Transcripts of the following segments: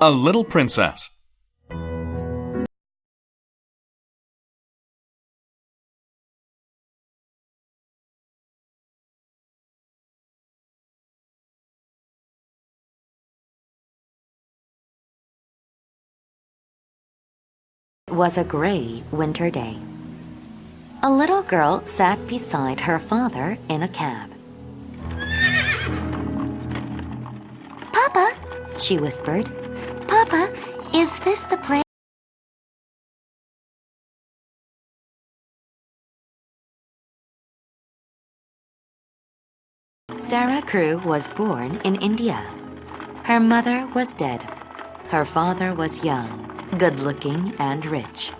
A Little Princess. It was a gray winter day. A little girl sat beside her father in a cab. "Papa," she whispered, "Papa, is this the place?" Sarah Crewe was born in India. Her mother was dead. Her father was young, good-looking, and rich.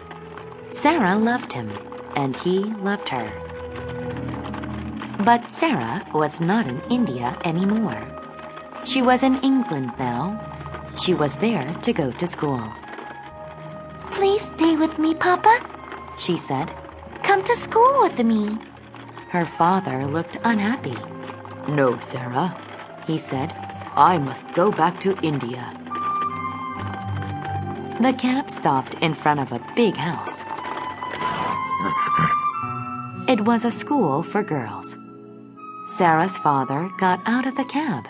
Sarah loved him, and he loved her. But Sarah was not in India anymore. She was in England now. She was there to go to school. "Please stay with me, Papa," she said. "Come to school with me." Her father looked unhappy. "No, Sarah," he said. "I must go back to India." The cab stopped in front of a big house. It was a school for girls. Sarah's father got out of the cab.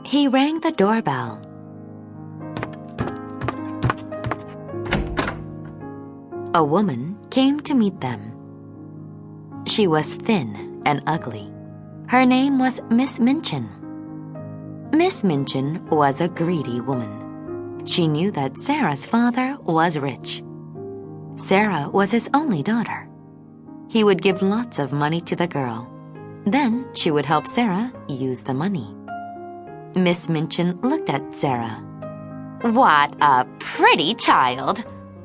He rang the doorbell. A woman came to meet them. She was thin and ugly. Her name was Miss Minchin. Miss Minchin was a greedy woman. She knew that Sarah's father was rich. Sarah was his only daughter. He would give lots of money to the girl. Then she would help Sarah use the money. Miss Minchin looked at Sarah. "What a pretty child,"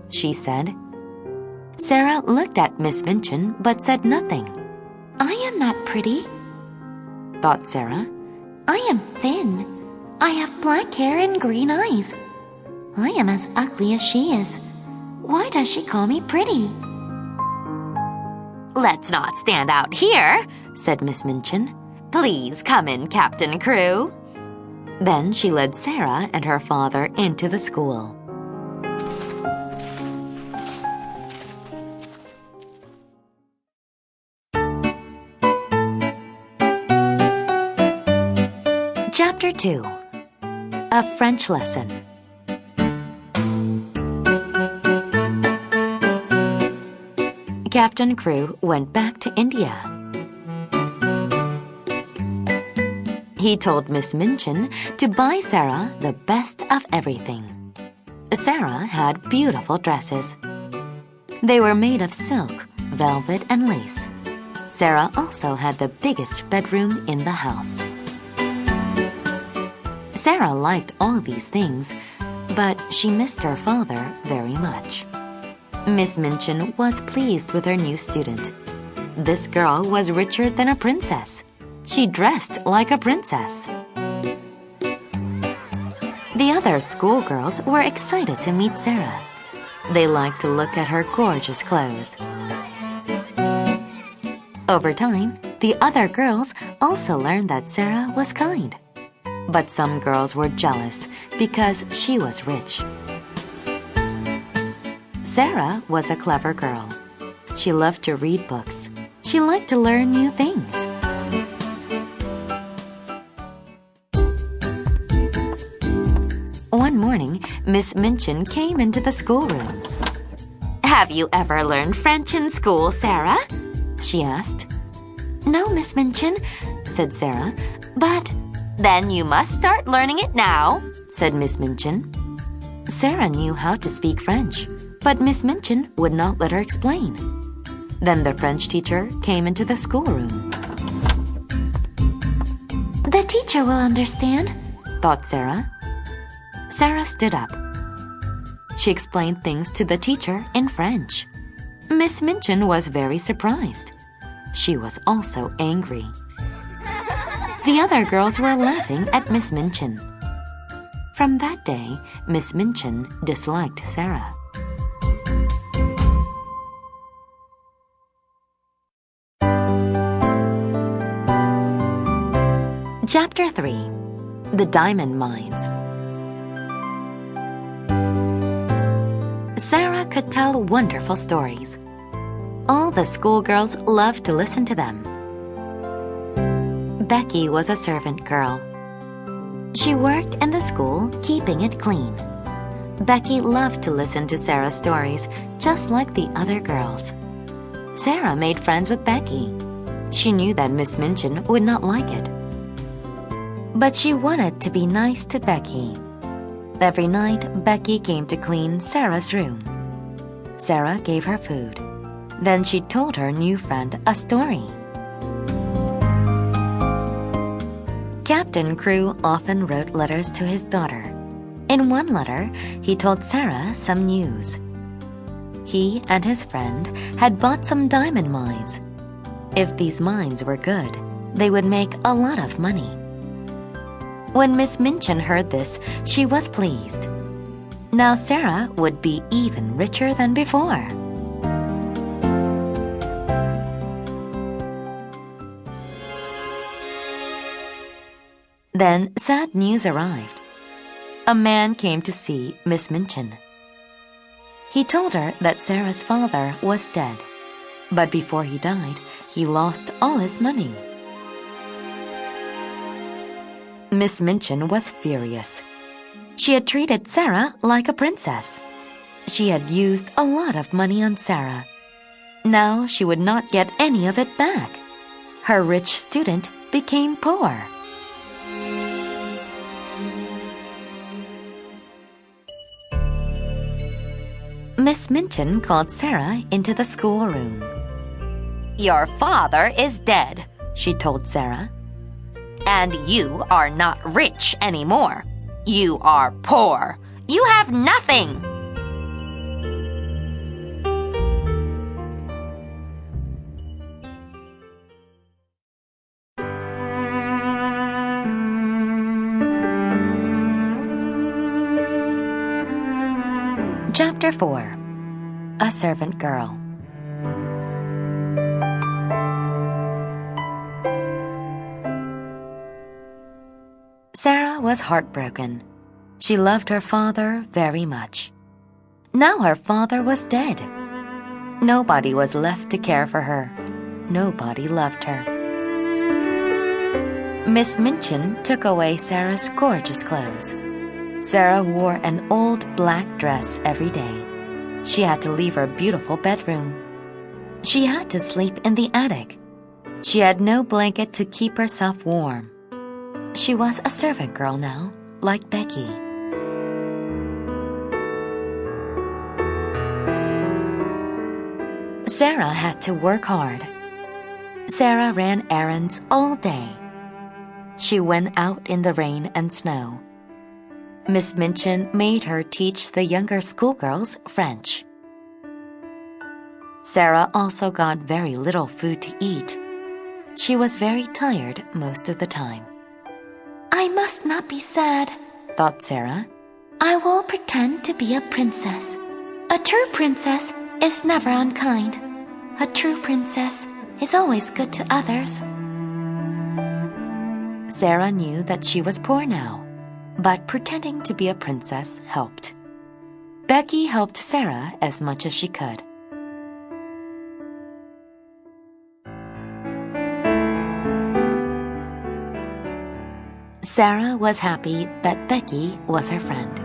she said. Sarah looked at Miss Minchin but said nothing. "I am not pretty," thought Sarah. "I am thin. I have black hair and green eyes. I am as ugly as she is. Why does she call me pretty?" "Let's not stand out here," said Miss Minchin. "Please come in, Captain Crewe." Then she led Sarah and her father into the school. Chapter 2. A French Lesson. Captain Crewe went back to India. He told Miss Minchin to buy Sarah the best of everything. Sarah had beautiful dresses. They were made of silk, velvet, and lace. Sarah also had the biggest bedroom in the house. Sarah liked all these things, but she missed her father very much. Miss Minchin was pleased with her new student. This girl was richer than a princess. She dressed like a princess. The other schoolgirls were excited to meet Sarah. They liked to look at her gorgeous clothes. Over time, the other girls also learned that Sarah was kind. But some girls were jealous because she was rich. Sarah was a clever girl. She loved to read books. She liked to learn new things. One morning, Miss Minchin came into the schoolroom. "Have you ever learned French in school, Sarah?" she asked. "No, Miss Minchin," said Sarah, "but—" "Then you must start learning it now," said Miss Minchin. Sarah knew how to speak French, but Miss Minchin would not let her explain. Then the French teacher came into the schoolroom. "The teacher will understand," thought Sarah. Sarah stood up. She explained things to the teacher in French. Miss Minchin was very surprised. She was also angry. The other girls were laughing at Miss Minchin. From that day, Miss Minchin disliked Sarah. Chapter 3. The Diamond Mines. Sarah could tell wonderful stories. All the schoolgirls loved to listen to them. Becky was a servant girl. She worked in the school, keeping it clean. Becky loved to listen to Sarah's stories, just like the other girls. Sarah made friends with Becky. She knew that Miss Minchin would not like it. But she wanted to be nice to Becky. Every night, Becky came to clean Sarah's room. Sarah gave her food. Then she told her new friend a story. Captain Crew often wrote letters to his daughter. In one letter, he told Sarah some news. He and his friend had bought some diamond mines. If these mines were good, they would make a lot of money. When Miss Minchin heard this, she was pleased. Now Sarah would be even richer than before. Then sad news arrived. A man came to see Miss Minchin. He told her that Sarah's father was dead, but before he died, he lost all his money. Miss Minchin was furious. She had treated Sarah like a princess. She had used a lot of money on Sarah. Now she would not get any of it back. Her rich student became poor. Miss Minchin called Sarah into the schoolroom. "Your father is dead," she told Sarah. "And you are not rich anymore. You are poor. You have nothing." Chapter 4. A Servant Girl. Sarah was heartbroken. She loved her father very much. Now her father was dead. Nobody was left to care for her. Nobody loved her. Miss Minchin took away Sarah's gorgeous clothes. Sarah wore an old black dress every day. She had to leave her beautiful bedroom. She had to sleep in the attic. She had no blanket to keep herself warm. She was a servant girl now, like Becky. Sarah had to work hard. Sarah ran errands all day. She went out in the rain and snow. Miss Minchin made her teach the younger schoolgirls French. Sarah also got very little food to eat. She was very tired most of the time. "I must not be sad," thought Sarah. "I will pretend to be a princess. A true princess is never unkind. A true princess is always good to others." Sarah knew that she was poor now, but pretending to be a princess helped. Becky helped Sarah as much as she could. Sarah was happy that Becky was her friend.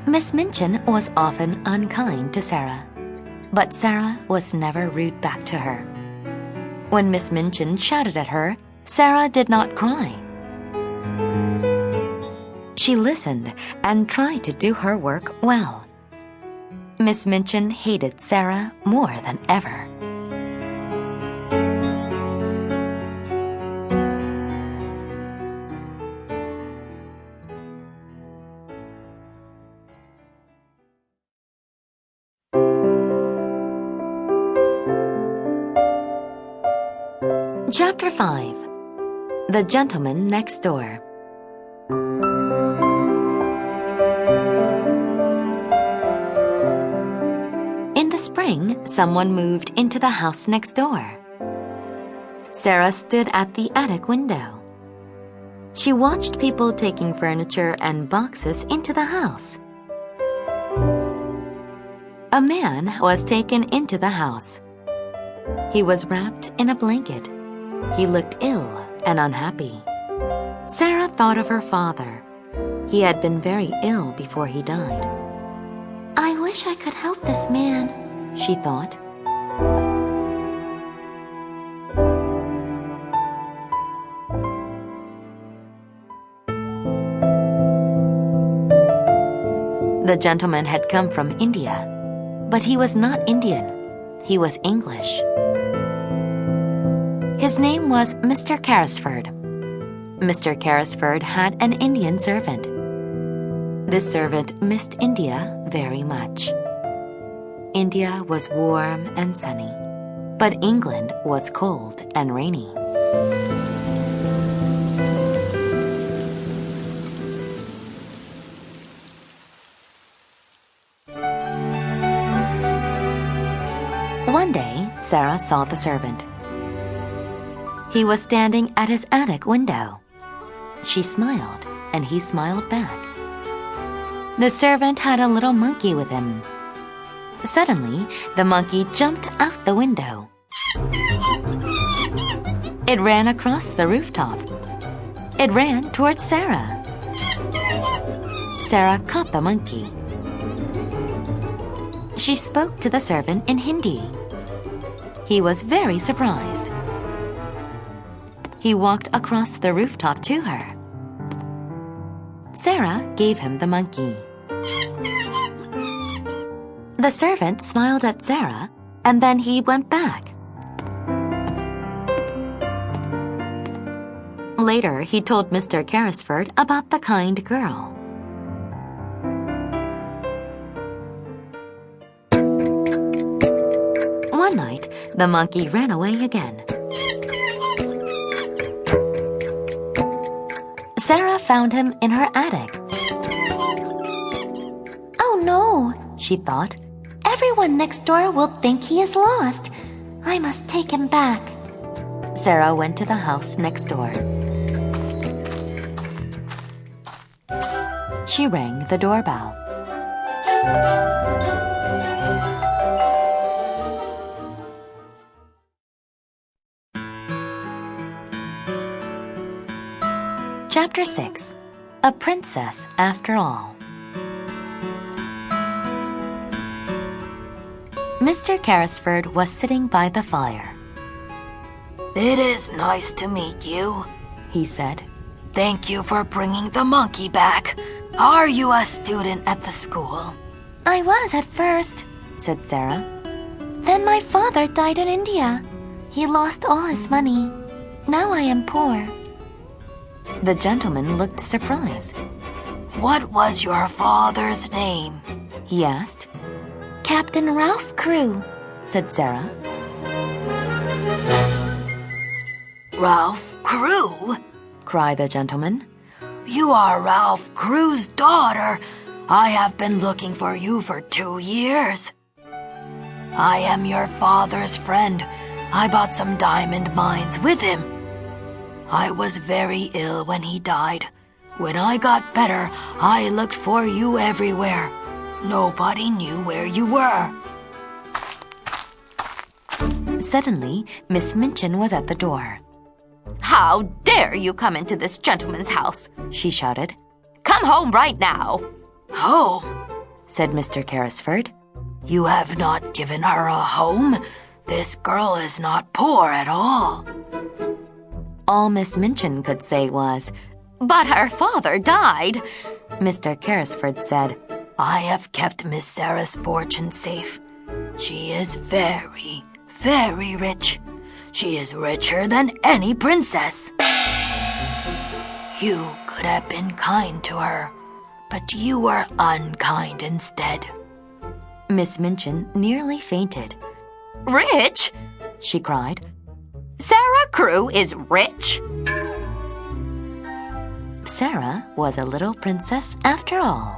Miss Minchin was often unkind to Sarah, but Sarah was never rude back to her. When Miss Minchin shouted at her, Sarah did not cry. She listened and tried to do her work well. Miss Minchin hated Sarah more than ever. Chapter 5. The Gentleman Next Door. In the spring, someone moved into the house next door. Sarah stood at the attic window. She watched people taking furniture and boxes into the house. A man was taken into the house. He was wrapped in a blanket. He looked ill and unhappy. Sarah thought of her father. He had been very ill before he died. "I wish I could help this man," she thought. The gentleman had come from India, but he was not Indian. He was English. His name was Mr. Carrisford. Mr. Carrisford had an Indian servant. This servant missed India very much. India was warm and sunny, but England was cold and rainy. One day, Sarah saw the servant. He was standing at his attic window. She smiled, and he smiled back. The servant had a little monkey with him. Suddenly, the monkey jumped out the window. It ran across the rooftop. It ran towards Sarah. Sarah caught the monkey. She spoke to the servant in Hindi. He was very surprised. He walked across the rooftop to her. Sarah gave him the monkey. The servant smiled at Sarah, and then he went back. Later, he told Mr. Carrisford about the kind girl. One night, the monkey ran away again. Sarah found him in her attic. "Oh no," she thought. "Everyone next door will think he is lost. I must take him back." Sarah went to the house next door. She rang the doorbell. Chapter 6. A Princess After All. Mr. Carrisford was sitting by the fire. "It is nice to meet you," he said. "Thank you for bringing the monkey back. Are you a student at the school?" "I was at first," said Sarah. "Then my father died in India. He lost all his money. Now I am poor." The gentleman looked surprised. "What was your father's name?" he asked. "Captain Ralph Crewe," said Sarah. "Ralph Crewe?" cried the gentleman. "You are Ralph Crewe's daughter. I have been looking for you for 2 years. I am your father's friend. I bought some diamond mines with him. I was very ill when he died. When I got better, I looked for you everywhere. Nobody knew where you were." Suddenly, Miss Minchin was at the door. "How dare you come into this gentleman's house?" she shouted. "Come home right now." "Home?" said Mr. Carrisford. "You have not given her a home? This girl is not poor at all." All Miss Minchin could say was, "But her father died." Mr. Carrisford said, "I have kept Miss Sarah's fortune safe. She is very, very rich. She is richer than any princess. You could have been kind to her, but you were unkind instead." Miss Minchin nearly fainted. "Rich?" she cried. "Sarah Crewe is rich?" Sarah was a little princess after all.